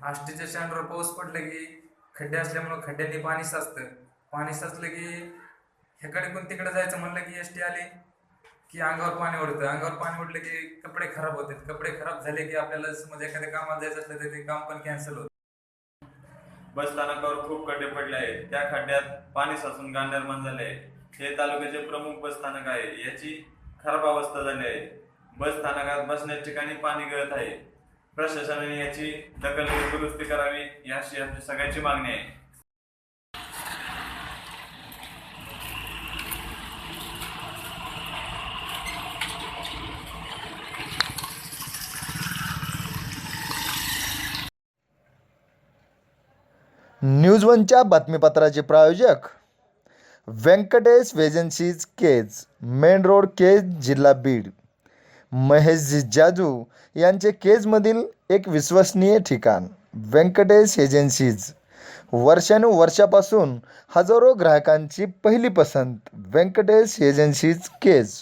आष्टीच्या स्टँडवर पाऊस पडलं की खड्डे असल्यामुळं खड्ड्यांनी पाणी साचतं. पाणी साचलं की ह्याकडे कोण तिकडे जायचं म्हणलं की एस टी आली की अंगावर पाणी उडतं. अंगावर पाणी उडलं की कपडे खराब होतात. कपडे खराब झाले की आपल्याला समज एखाद्या कामाला जायचं असलं तर ते काम पण कॅन्सल होतं. बस स्थानकावर खूप खड्डे पडले आहेत. त्या खड्ड्यात पाणी साचून गाळ निर्माण झाले आहे. हे तालुक्याचे प्रमुख बस स्थानक आहे. याची खराब अवस्था झाली आहे. बस स्थानकात बसण्याच्या ठिकाणी पाणी गळत आहे. प्रशासनाने याची दखल घेऊन दुरुस्ती करावी याची आमची सगळ्यांची मागणी आहे. न्यूज वनच्या बातमीपत्राचे प्रायोजक Venkatesh agencies Kaij, main road Kaij, जिल्हा बीड. महेश जाजू यांचे केजमधील एक विश्वसनीय ठिकाण व्यंकटेश एजन्सीज. वर्षानुवर्षापासून हजारो ग्राहकांची पहिली पसंत व्यंकटेश एजन्सीज केज.